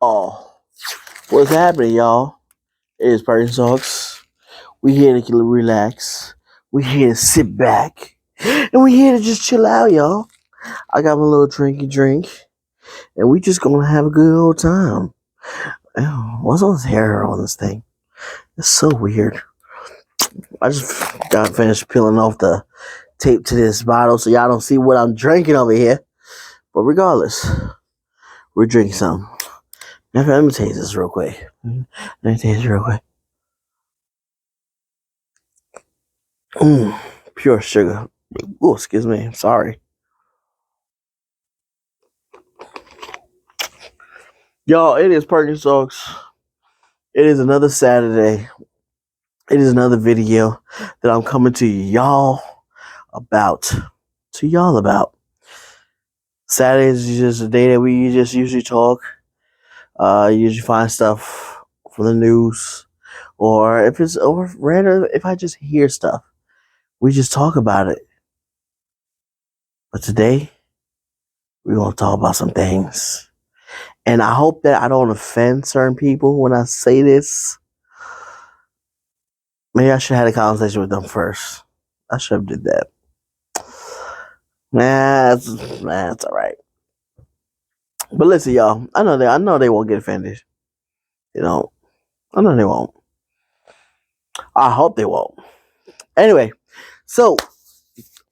Oh, what's happening, y'all? It is Party Talks. We here to relax. We here to sit back. And we here to just chill out, y'all. I got my little drinky drink. And we just gonna have a good old time. Ew, what's all this hair on this thing? It's so weird. I just got finished peeling off the tape to this bottle so y'all don't see what I'm drinking over here. But regardless, we're drinking some. Let me taste this real quick. Let me taste it real quick. Pure sugar. Oh, excuse me. I'm sorry. Y'all, it is Perkins Talks. It is another Saturday. It is another video that I'm coming to y'all about. Saturdays is just a day that we just usually talk. Usually find stuff from the news. Or if it's over random, if I just hear stuff, we just talk about it. But today, we're going to talk about some things. And I hope that I don't offend certain people when I say this. Maybe I should have had a conversation with them first. I should have did that. It's all right. But listen, y'all. I know they won't get offended. You know, I know they won't. I hope they won't. Anyway, so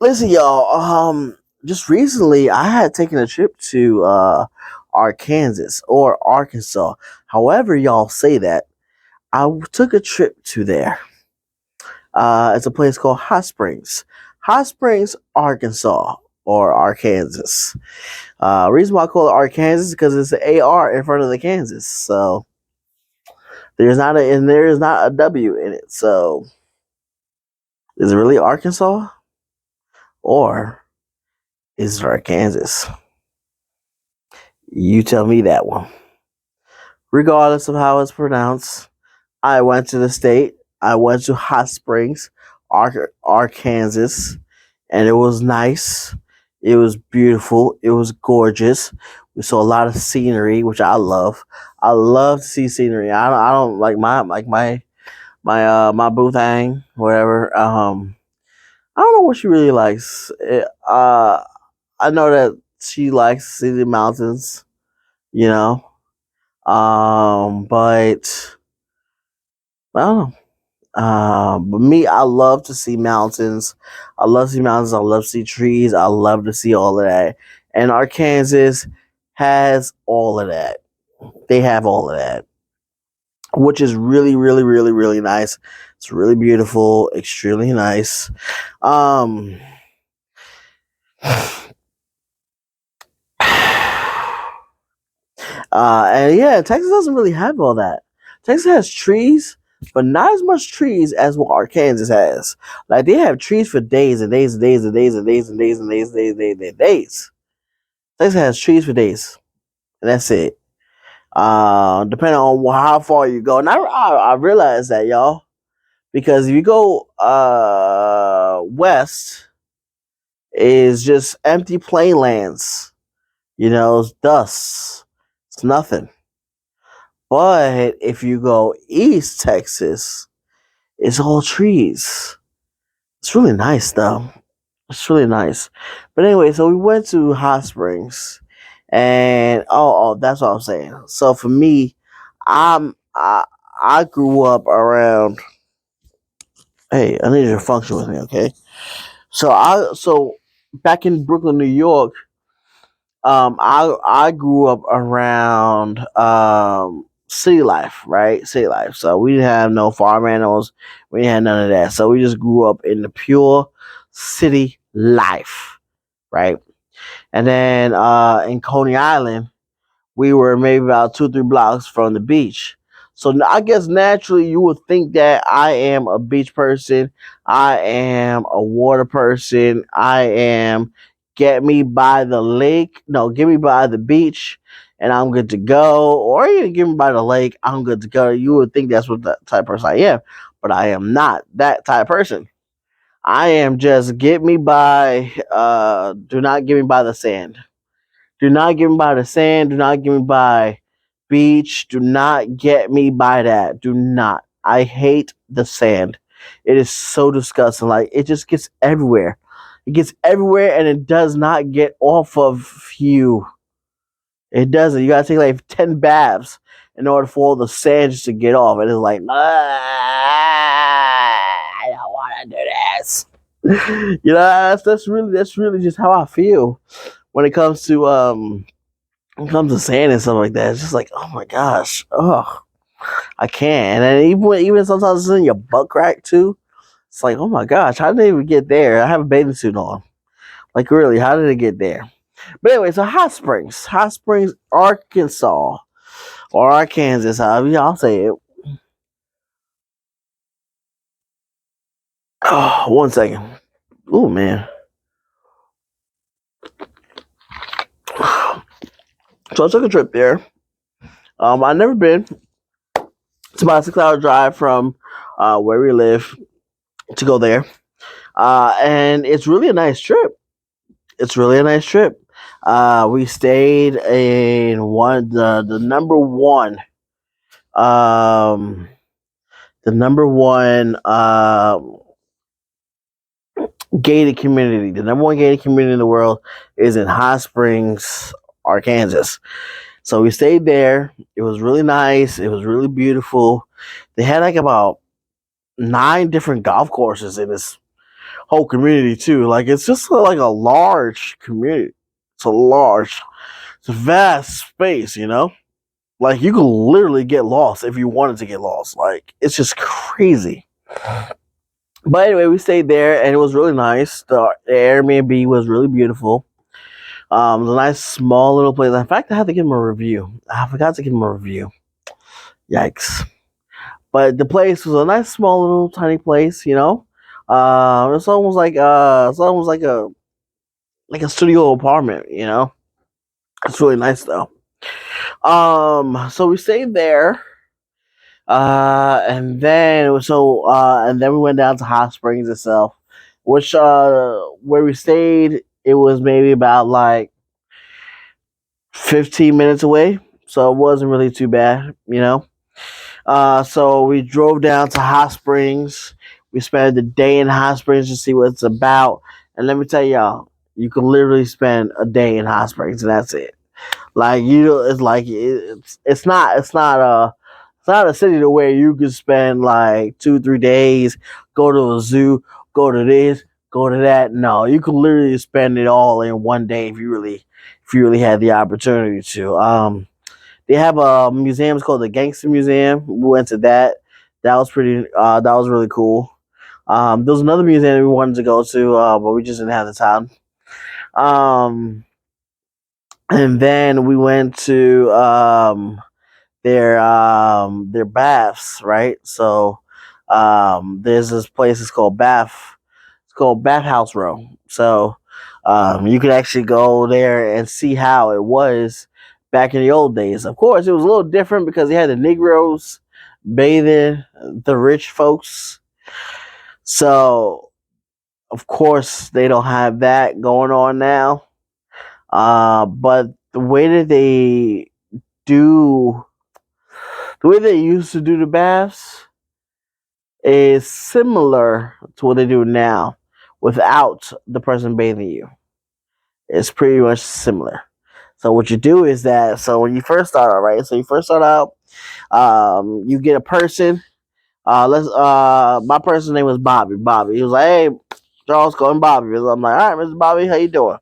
listen, y'all. Just recently, I had taken a trip to Arkansas or Arkansas. However, y'all say that. I took a trip to there. It's a place called Hot Springs, Arkansas, or Arkansas. Reason why I call it Arkansas is because it's an AR in front of the Kansas, so there is not a W in it. So is it really Arkansas or is it Arkansas? You tell me that one. Regardless of how it's pronounced, I went to the state. I went to Hot Springs, Arkansas, and it was nice. It was beautiful. It was gorgeous. We saw a lot of scenery, which I love. I love to see scenery. I don't like my boo thing, whatever. I don't know what she really likes. I know that she likes to see the mountains, you know. But I don't know. But me, I love to see mountains. I love to see mountains. I love to see trees. I love to see all of that. And Arkansas has all of that. They have all of that, which is really, really, really, really nice. It's really beautiful, extremely nice. Um, and yeah, Texas doesn't really have all that. Texas has trees, but not as much trees as what Arkansas has. Like they have trees for days and days and days and days and days and days and days and days and days and days. Texas has trees for days, and that's it. Depending on how far you go, and I realize that, y'all, because if you go west, is just empty plain lands. You know, it's dust. It's nothing. But if you go East Texas, it's all trees. It's really nice though. It's really nice. But anyway, so we went to Hot Springs, and that's what I'm saying. So for me, I'm I grew up around. Hey, I need you to function with me, okay? So back in Brooklyn, New York, I grew up around city life, right? City life. So we didn't have no farm animals. We didn't have none of that. So we just grew up in the pure city life, right? And then in Coney Island, we were maybe about 2 or 3 blocks from the beach. So I guess naturally you would think that I am a beach person. I am a water person. I am get me by the lake. No, get me by the beach and I'm good to go. Or you get me by the lake, I'm good to go. You would think that's what the type of person I am. But I am not that type of person. I am just get me by do not get me by the sand. Do not get me by the sand. Do not get me by beach. Do not get me by that. Do not. I hate the sand. It is so disgusting. Like it just gets everywhere. It gets everywhere and it does not get off of you. It doesn't. You gotta take like 10 baths in order for all the sand just to get off. And it's like, I don't wanna do this. You know, that's really just how I feel when it comes to sand and stuff like that. It's just like, oh my gosh, oh, I can't. And then even sometimes it's in your butt crack too. It's like, oh my gosh, how did they even get there? I have a bathing suit on. Like, really, how did it get there? But anyway, so Hot Springs, Arkansas, or Arkansas, however y'all say it. Oh, 1 second. Oh man. So I took a trip there. I've never been. It's about a 6 hour drive from where we live to go there. And it's really a nice trip. It's really a nice trip. We stayed in the number one the number one gated community. The number one gated community in the world is in Hot Springs, Arkansas. So we stayed there. It was really nice. It was really beautiful. They had like about 9 different golf courses in this whole community too. Like it's just like a large community. It's a vast space, you know? Like you could literally get lost if you wanted to get lost. Like it's just crazy. But anyway, we stayed there and it was really nice. The Airbnb was really beautiful. It was a nice small little place. In fact, I had to give him a review. I forgot to give him a review. Yikes. But the place was a nice small little tiny place, you know. It's almost like a studio apartment, you know. It's really nice though. So we stayed there. And then we went down to Hot Springs itself, which where we stayed, it was maybe about like 15 minutes away, so it wasn't really too bad, you know. So we drove down to Hot Springs. We spent the day in Hot Springs to see what it's about, and let me tell y'all, you can literally spend a day in Hot Springs, and that's it. Like it's like it's not a city to where you could spend like 2 3 days, go to a zoo, go to this, go to that. No, you could literally spend it all in one day if you really had the opportunity to. They have a museum. It's called the Gangster Museum. We went to that. That was pretty. That was really cool. There was another museum we wanted to go to, but we just didn't have the time. Um, and then we went to their baths, right? So there's this place. It's called Bath. It's called Bath House Row. So you could actually go there and see how it was back in the old days. Of course, it was a little different because they had the Negroes bathing the rich folks. So of course they don't have that going on now. But do the way they used to do the baths is similar to what they do now without the person bathing you. It's pretty much similar. So what you do is that when you first start out, right? So you first start out, you get a person. My person's name was Bobby. Bobby. He was like, "Hey, Charles, call him Bobby." I'm like, "All right, Mr. Bobby, how you doing?"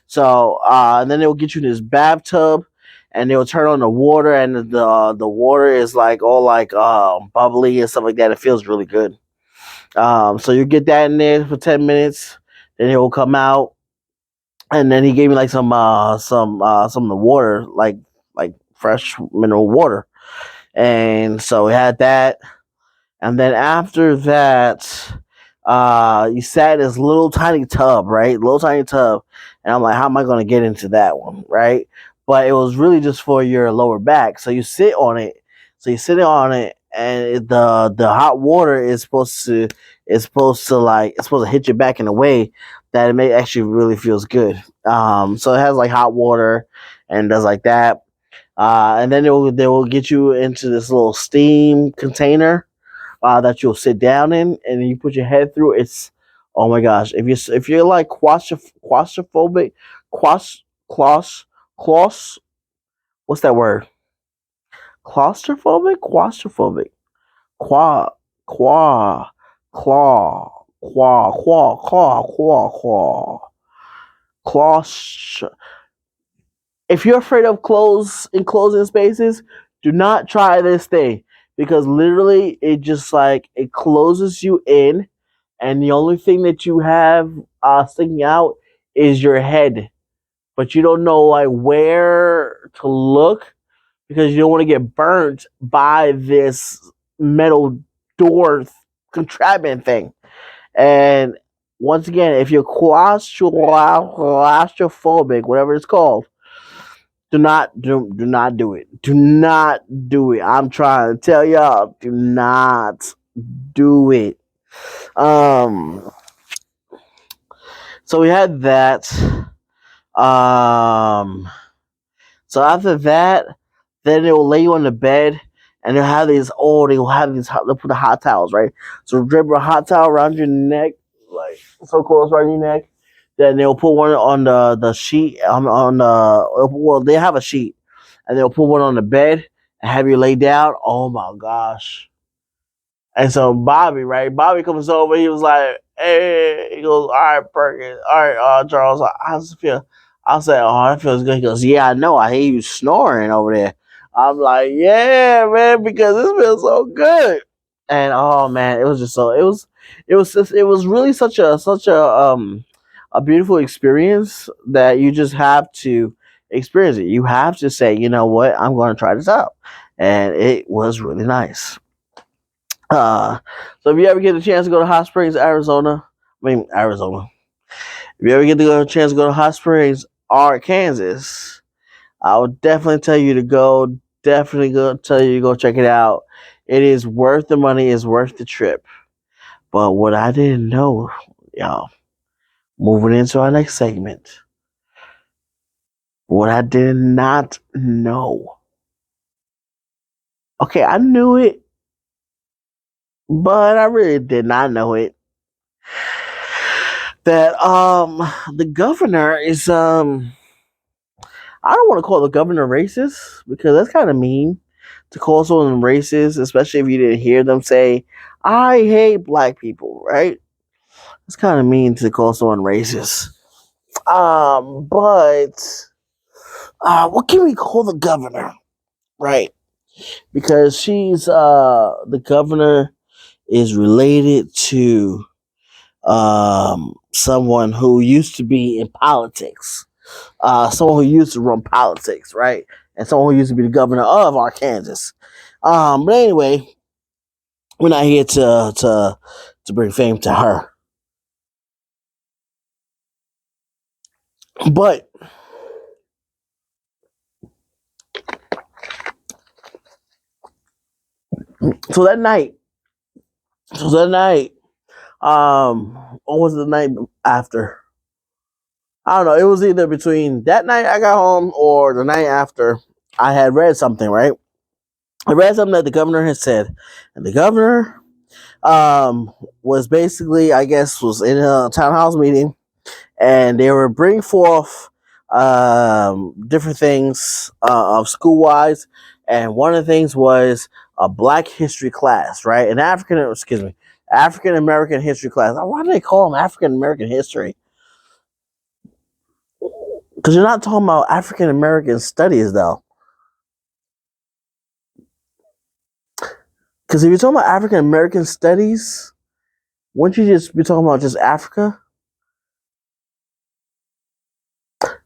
So and then they'll get you in this bathtub, and they'll turn on the water, and the water is like all like bubbly and stuff like that. It feels really good. So you get that in there for 10 minutes, then it will come out, and then he gave me like some of the water, like fresh mineral water, and so we had that, and then after that, you sat in this little tiny tub, right? Little tiny tub. And I'm like, how am I going to get into that one, right? But it was really just for your lower back. So you sit on it. So you sit on it, and the hot water is supposed to hit your back in a way that it may actually really feels good. So it has like hot water and does like that. And then they will get you into this little steam container that you'll sit down in, and then you put your head through. It's, oh my gosh, if you're like claustrophobic, claus claus claus what's that word? Claustrophobic, qua qua claw claustro. If you're afraid of enclosing spaces, do not try this thing, because literally it just like it closes you in, and the only thing that you have sticking out is your head, but you don't know like where to look, because you don't want to get burnt by this metal door contraption thing. And once again, if you're claustrophobic, whatever it's called, do not do it. Do not do it. I'm trying to tell y'all, do not do it. Um so we had that. Um so after that, then they will lay you on the bed, and they'll put the hot towels, right? So drape a hot towel around your neck, like so close around your neck. Then they'll put one on the sheet, on the, well, they have a sheet, and they'll put one on the bed and have you lay down. Oh my gosh. And so Bobby, right? Bobby comes over. He was like, "Hey," he goes, "All right, Perkins. All right, Charles. How's it feel?" I said, "Oh, that feels good." He goes, "Yeah, I know. I hear you snoring over there." I'm like, "Yeah, man, because this feels so good." And oh man, it was just so it was really such a beautiful experience that you just have to experience it. You have to say, you know what, I'm going to try this out, and it was really nice. Uh, so if you ever get a chance to go to Hot Springs, Arizona, Arizona. If you ever get a chance to go to Hot Springs, Kansas, I would definitely tell you to go. Definitely go tell you to go check it out. It is worth the money. It's worth the trip. But what I didn't know, y'all, moving into our next segment, what I did not know. Okay, I knew it, but I really did not know it. That the governor is I don't want to call the governor racist, because that's kind of mean to call someone racist, especially if you didn't hear them say, "I hate black people," right? It's kind of mean to call someone racist. But what can we call the governor, right? Because the governor is related to someone who used to be in politics, someone who used to run politics, right? And someone who used to be the governor of Arkansas. But anyway, we're not here to bring fame to her. But so that night, so that night, or was it the night after? I don't know. It was either between that night I got home or the night after. I had read something, right? I read something that the governor had said, and the governor was basically, I guess, was in a townhouse meeting, and they were bringing forth different things of school wise, and one of the things was a Black history class, right? African American history class. Why do they call them African American history? Because you're not talking about African American studies, though. Because if you're talking about African American studies, wouldn't you just be talking about just Africa?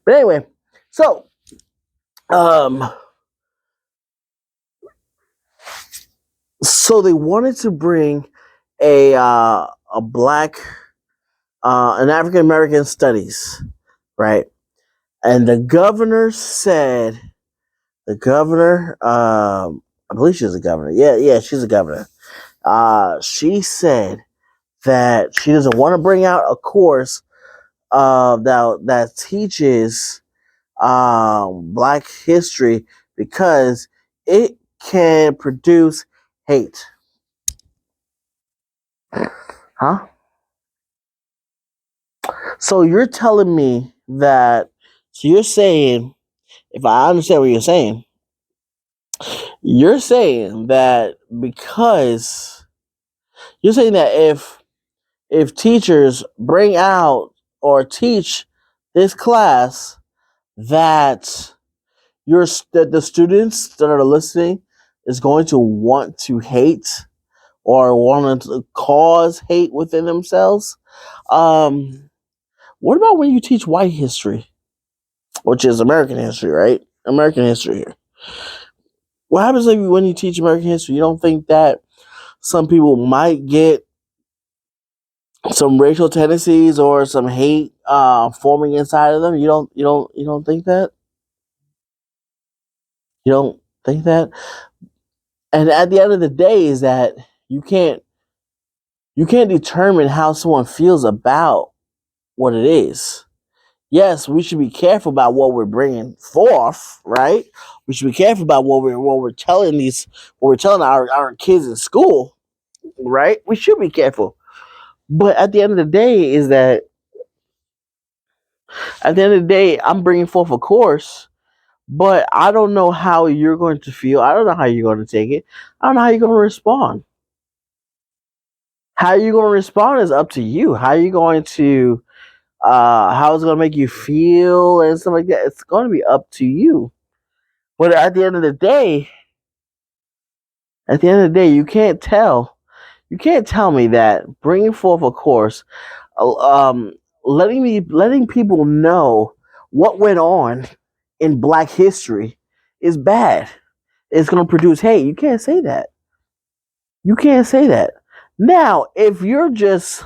But anyway, so um, so they wanted to bring a black an African American studies, right? And the governor said, I believe she's a governor. Yeah, she's a governor. She said that she doesn't want to bring out a course that teaches Black history, because it can produce hate. Huh? So you're telling me that, so you're saying, if I understand what you're saying that because you're saying that if teachers bring out or teach this class that that the students that are listening is going to want to hate or want to cause hate within themselves. Um, what about when you teach white history, which is American history, right? American history here. What happens if when you teach American history? You don't think that some people might get some racial tendencies or some hate forming inside of them? You don't think that? You don't think that? And at the end of the day, is that you can't you can't determine how someone feels about what it is. Yes, we should be careful about what we're bringing forth, right? We should be careful about what we're telling our kids in school, right? We should be careful. But at the end of the day, I'm bringing forth a course, but I don't know how you're going to feel. I don't know how you're going to take it. I don't know how you're going to respond. How you're going to respond is up to you. How you going to how it's going to make you feel and stuff like that. It's going to be up to you. But at the end of the day, you can't tell me that bringing forth a course, letting people know what went on in Black history is bad. It's going to produce hate. You can't say that. You can't say that. Now, if you're just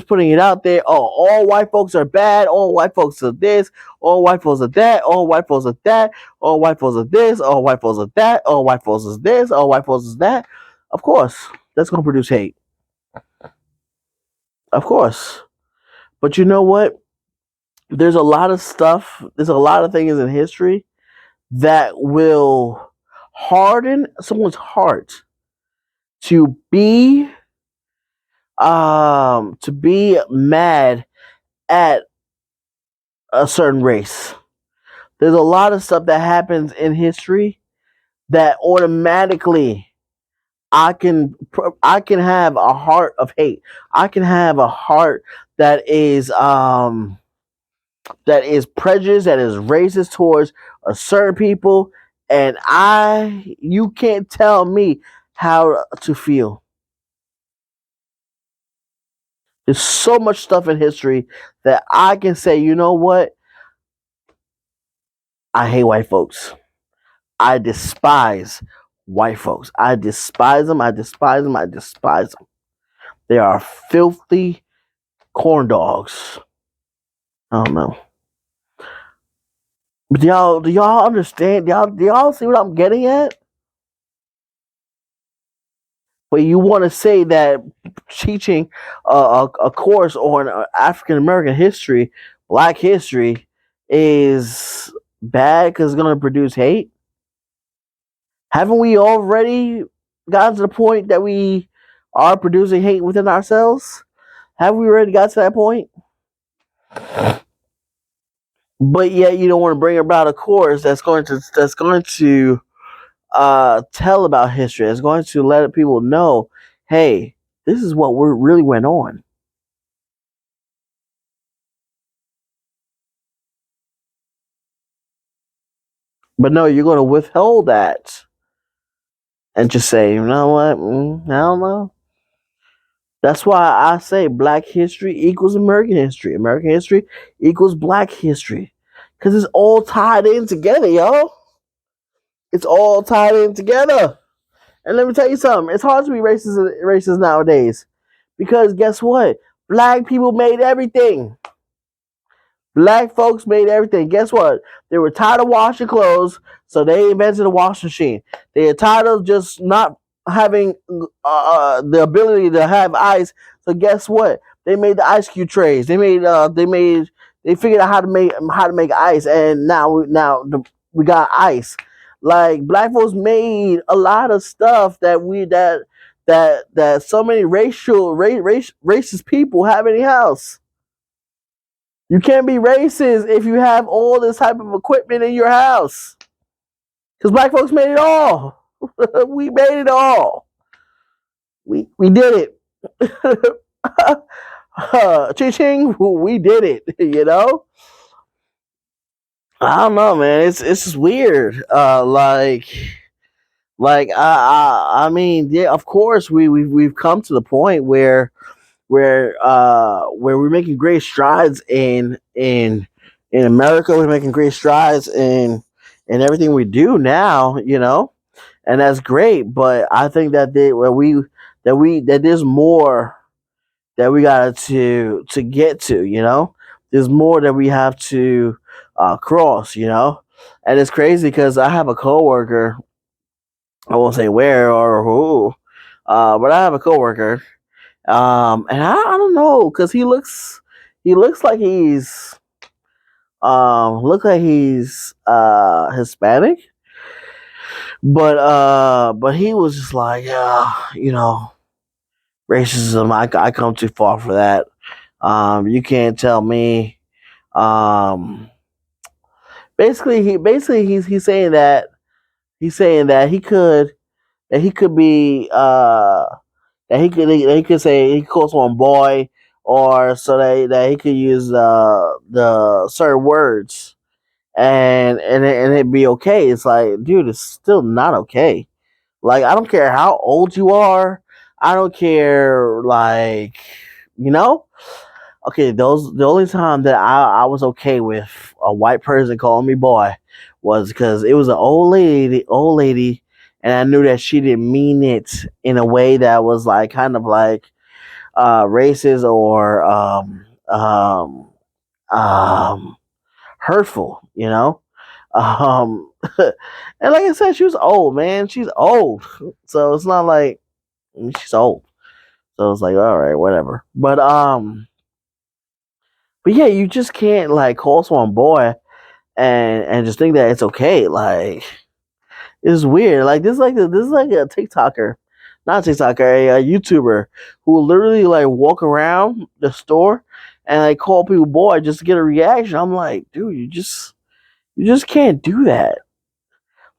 putting it out there, oh, all white folks are bad, all white folks are this, all white folks are that, all white folks are that, all white folks are this, all white folks are that, all white folks is this, all white folks is that, of course, that's going to produce hate. Of course. But you know what? There's a lot of things in history that will harden someone's heart to be mad at a certain race. There's a lot of stuff that happens in history that automatically I can have a heart of hate. I can have a heart that is prejudiced, that is racist towards a certain people, and you can't tell me how to feel. There's so much stuff in history that I can say, you know what? I hate white folks. I despise white folks. I despise them. I despise them. I despise them. They are filthy corn dogs. I don't know. But do y'all understand? Do y'all see what I'm getting at? But you want to say that teaching a course on African American history, Black history, is bad because it's going to produce hate? Haven't we already gotten to the point that we are producing hate within ourselves? Have we already got to that point? But yet you don't want to bring about a course that's going to tell about history. It's going to let people know, hey, this is what really went on. But no, you're going to withhold that and just say, you know what? I don't know. That's why I say Black history equals American history. American history equals Black history. Because it's all tied in together, yo. It's all tied in together. And let me tell you something. It's hard to be racist nowadays. Because guess what? Black people made everything. Black folks made everything. Guess what? They were tired of washing clothes, so they invented a washing machine. They are tired of just not having the ability to have ice. So guess what? They made the ice cube trays. They figured out how to make ice, and now we got ice. Like black folks made a lot of stuff that so many racist people have in the house. You can't be racist if you have all this type of equipment in your house. Because black folks made it all. We made it all. We did it. Ching, we did it. You know. I don't know, man. It's just weird. I mean, yeah. Of course, we've come to the point where we're making great strides in America. We're making great strides in everything we do now. You know, and that's great. But I think that that there's more that we got to get to. You know, there's more that we have to cross. You know, and it's crazy because I have a coworker. I won't say where or who, but I have a coworker. And I don't know because he looks like he's Hispanic, but he was just like, you know, racism. I come too far for that. You can't tell me. Um, he's saying that he could be he could say he could call someone boy or so that he could use the certain words and it'd be okay. It's like, dude, it's still not okay. Like, I don't care how old you are. I don't care, like, you know. Okay, the only time that I was okay with a white person calling me boy was because it was an old lady, and I knew that she didn't mean it in a way that was like kind of like racist or um, hurtful, you know. Um, and like I said, she was old, man. She's old, so it's not like she's old. So it's like, all right, whatever. But yeah, you just can't like call someone boy and just think that it's okay. Like, it's weird. Like this is like a TikToker, not a TikToker, a YouTuber who will literally like walk around the store and like call people boy just to get a reaction. I'm like, dude, you just can't do that.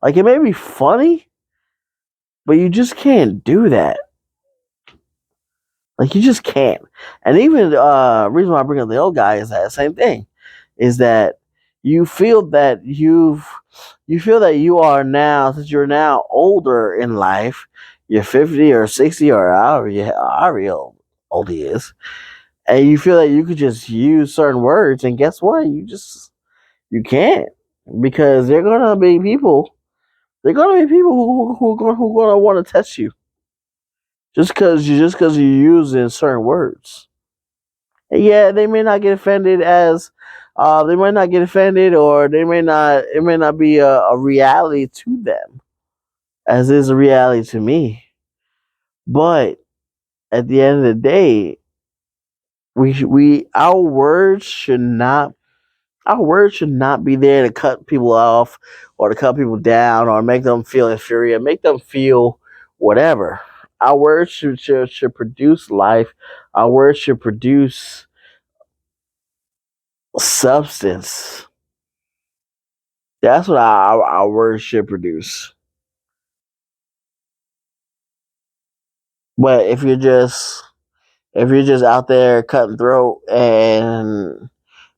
Like, it may be funny, but you just can't do that. Like, you just can't. And even reason why I bring up the old guy is that same thing, is that you feel that you feel that you are now, since you're now older in life, you're 50 or 60 or however old he is, and you feel that you could just use certain words, and guess what? You can't, because there are gonna be people who gonna want to test you just because you using certain words. And yeah, they may not get offended as they might not get offended, or they may not it may not be a reality to them as is a reality to me. But at the end of the day, we our words should not be there to cut people off or to cut people down or make them feel inferior, make them feel whatever. Our words should produce life. Our words should produce substance. That's what our words should produce. But if you're just out there cutting throat and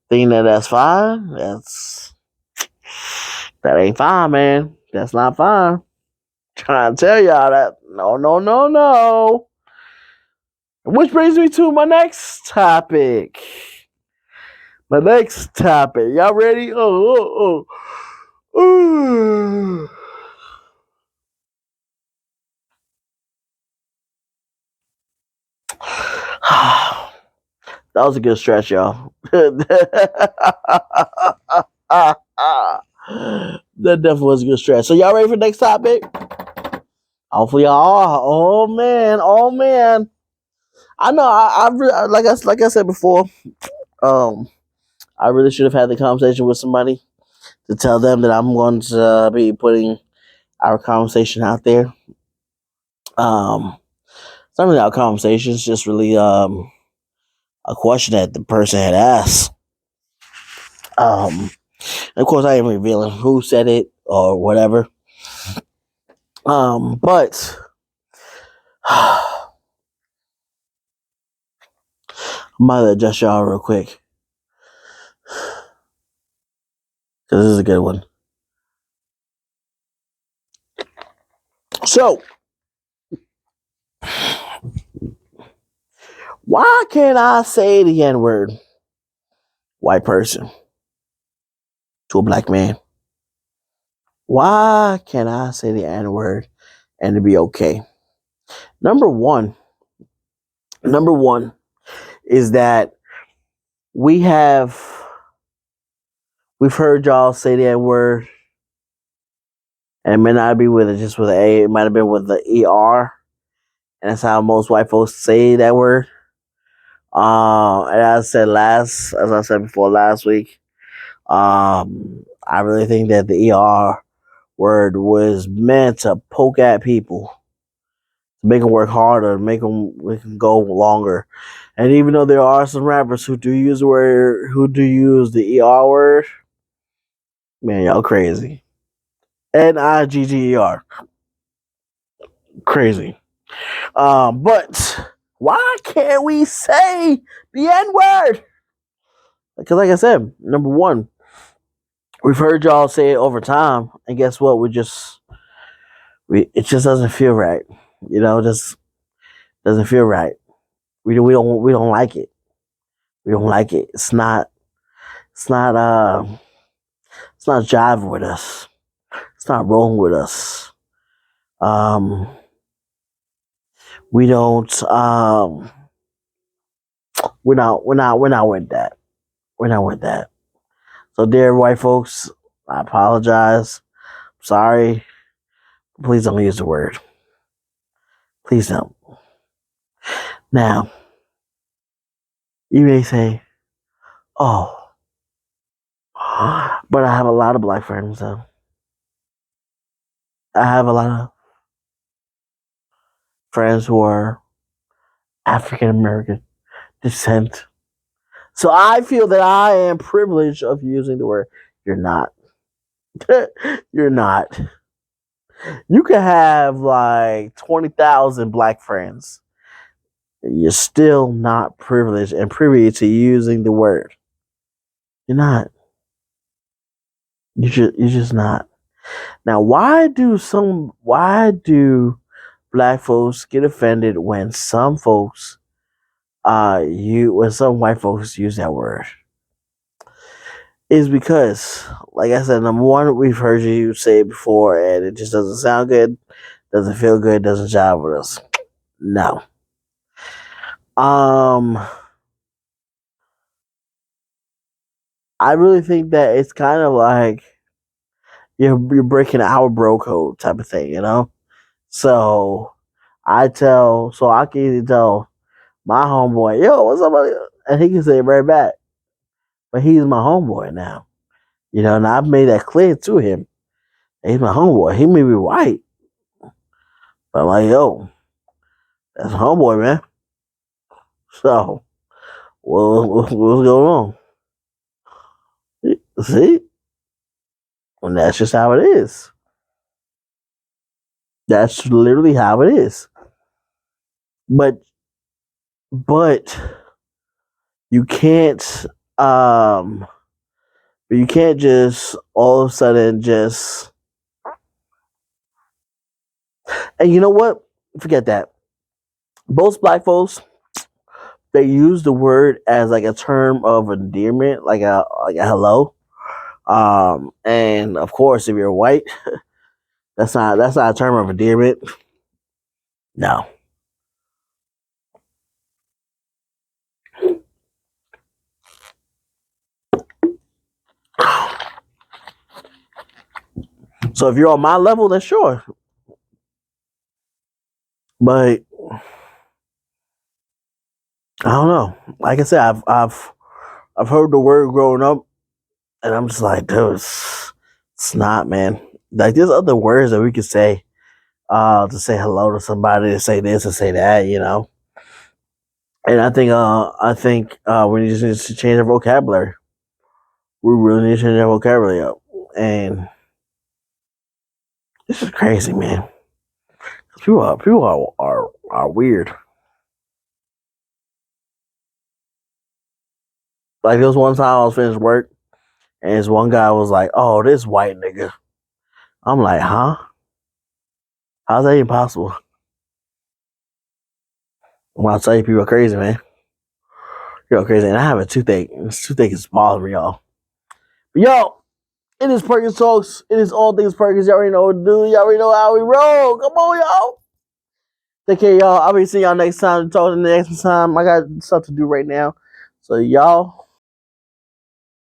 thinking that that's fine, that ain't fine, man. That's not fine. Trying to tell y'all that no, no, no, no. Which brings me to my next topic. My next topic. Y'all ready? Oh. That was a good stretch, y'all. That definitely was a good stretch. So y'all ready for the next topic? Hopefully y'all are. Oh man, oh man. I know. Like I said before. Um, I really should have had the conversation with somebody to tell them that I'm going to be putting our conversation out there. It's not really our conversation. It's just really a question that the person had asked. Of course, I ain't revealing who said it or whatever. But I'm about to adjust y'all real quick because this is a good one. So, why can't I say the N word, white person, to a black man? Why can't I say the N word and it be okay? Number one is that we've heard y'all say the N word, and it may not be with it just with an A, it might have been with the ER, and that's how most white folks say that word. And as I said before last week, I really think that the ER word was meant to poke at people, to make them work harder, make them go longer. And even though there are some rappers who do use the ER word, man, y'all crazy. NIGGER, crazy. But why can't we say the N word? Because, like I said, number one, we've heard y'all say it over time, and guess what? It just doesn't feel right. Just doesn't feel right. We don't like it. We don't like it. It's not it's not jiving with us. It's not rolling with us. We don't we're not with that. We're not with that. So, dear white folks, I apologize. Sorry. Please don't use the word. Please don't. Now, you may say, oh, but I have a lot of black friends, though. I have a lot of friends who are African American descent. So I feel that I am privileged of using the word. You're not. You're not. You can have like 20,000 black friends. You're still not privileged and privy to using the word. You're not. You're just not. Now, why do black folks get offended when some white folks use that word? Is because, like I said, number one, we've heard you say it before, and it just doesn't sound good, doesn't feel good, doesn't jive with us. No. I really think that it's kind of like you're breaking our bro code type of thing, So I can either tell my homeboy, yo, what's up, buddy? And he can say it right back. But he's my homeboy now. And I've made that clear to him. He's my homeboy. He may be white. But I'm like, yo, that's my homeboy, man. So, what's going on? See? And that's just how it is. That's literally how it is. But you can't just all of a sudden just, and you know what? Forget that. Most black folks, they use the word as like a term of endearment, like a hello. And of course, if you're white, that's not a term of endearment. No. So if you're on my level, then sure. But I don't know. Like I said, I've heard the word growing up, and I'm just like, dude, it's not, man. Like there's other words that we could say to say hello to somebody, to say this and say that, you know. And I think we just need to change our vocabulary. We really need to change our vocabulary up. And this is crazy, man. People are weird. Like there was one time I was finished work, and this one guy was like, "Oh, this white nigga." I'm like, "Huh? How's that even possible?" When I tell you, people are crazy, man. You're crazy, and I have a toothache. This toothache is bothering me, y'all. But yo, it is Perkins Talks. It is all things Perkins. Y'all already know what to do. Y'all already know how we roll. Come on, y'all. Take care, y'all. I'll be seeing y'all next time. Talk to the next time. I got stuff to do right now. So y'all